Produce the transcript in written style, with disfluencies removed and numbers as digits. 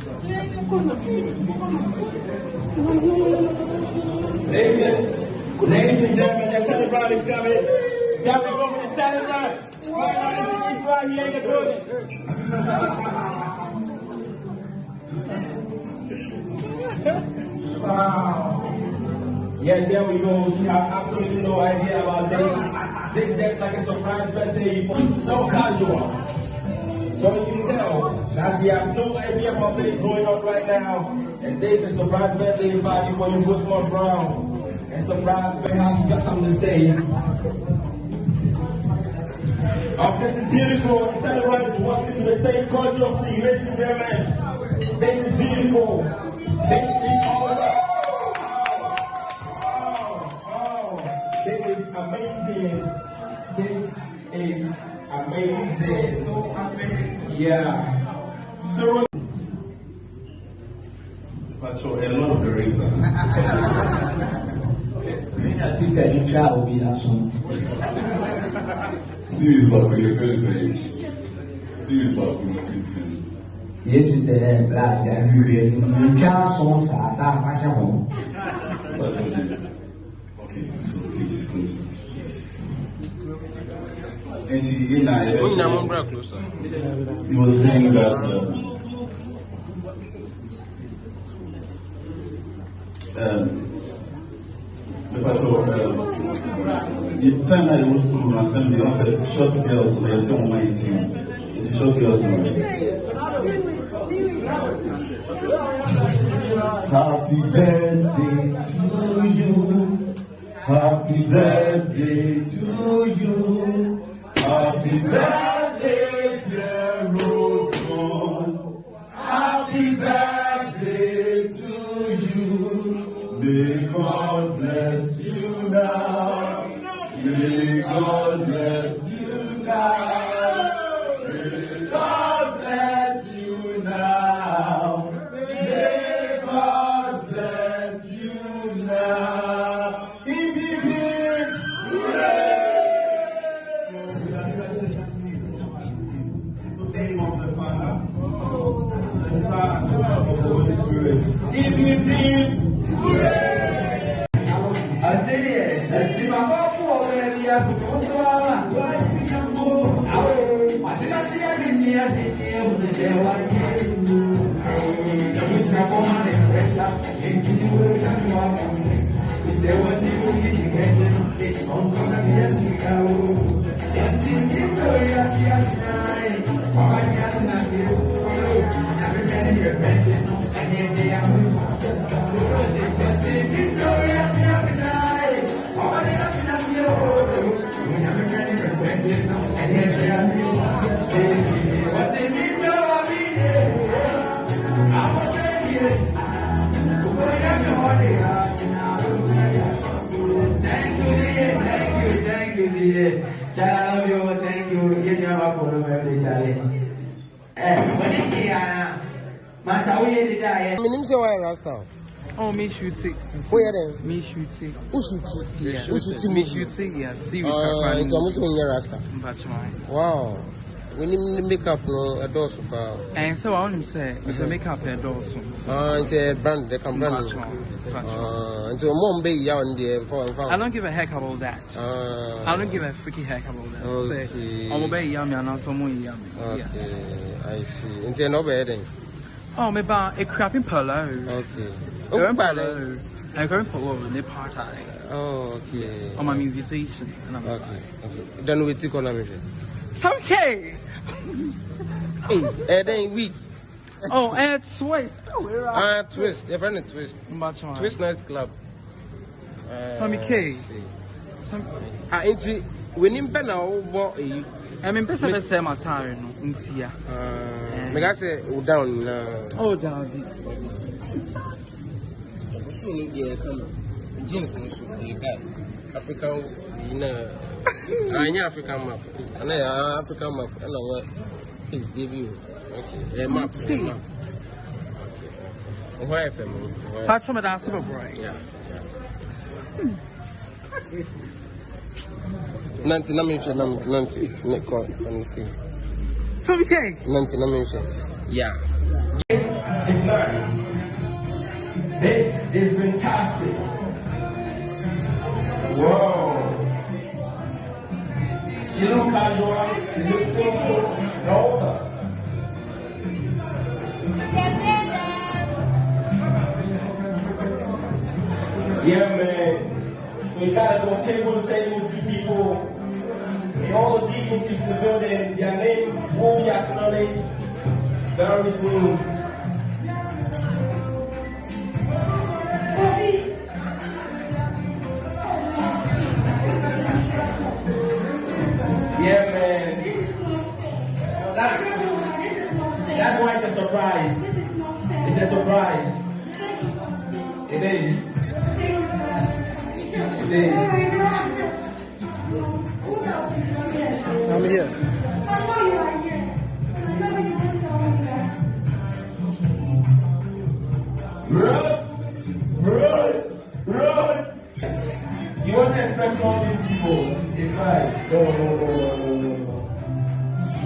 Ladies and gentlemen, the salad run is coming. Now we go for the salad run. Right now, this is right here in the building. Wow. Yeah, there we go. She has absolutely no idea about this. This is just like a surprise birthday. So casual. So you can tell that we have no idea about this going on right now. And this is a surprise birthday party for you, Bushman Brown. And surprise, perhaps you got something to say. Oh, this is beautiful. Celebrate welcome to the state gorgeously, ladies and gentlemen. This is beautiful. This is awesome. This is amazing. This is amazing. So amazing. Yeah. So but so a lot of the reason. Serious love for your good say. Serious love for your good say. Yes, you say black and you can't songs as I home. Okay, so please close. And she he was saying that the time I was to an assembly, I said short girls, and I said on my team. It's short girls. Happy birthday to you. Happy birthday to you. Happy birthday, dear Rosemond. Happy birthday to you. May God bless you now. May God bless you now. May God bless you now. May God bless you now. In the name of the Father, the Son, and the Holy Spirit. Thank you. Give me a photo of every challenge. Oh, me shooting. Where then? Me shooting. Who shooting? Yeah. Who shooting? Me shooting. Yeah. Serious. It's almost when you're Rasta. Wow. We need makeup a doors of and so I want to say the makeup a doors. The brand, the brand. So mom be young there for I don't give a heck about that. I don't give a freaky heck about that. Say, I'm obey yummy and also more yummy. Okay, I see. And then no bedding. Oh, maybe a Akuapem Poloo. Okay. Akuapem Poloo in the party. Oh, okay. On my invitation. Okay. Then we take on a mission. It's okay. Hey, then we. Oh, and twist. Twist. Your friend twist. Twist nightclub. Sammy K. When in pen now, what you? I mean, best of the same attire, no, in Sia. I say, down. Oh, David. What's your India? Jeans and African, I know African map. And African map, and I give you. Okay, a map. Why family? That's some of that super bright. Yeah. Nanti, Some cake. Nanti, yeah. This is nice. This is fantastic. Whoa. She looks casual, she looks simple. No. Yeah, man. So you gotta go table to table with the people. And all the dignitaries in the building, their names will be acknowledged very soon. Yeah, man. That's why it's a surprise. It's a surprise. It is. It is. I'm here. I know you are here. I know you won't tell me that. Rose! You want to expect all these people. It's right. No.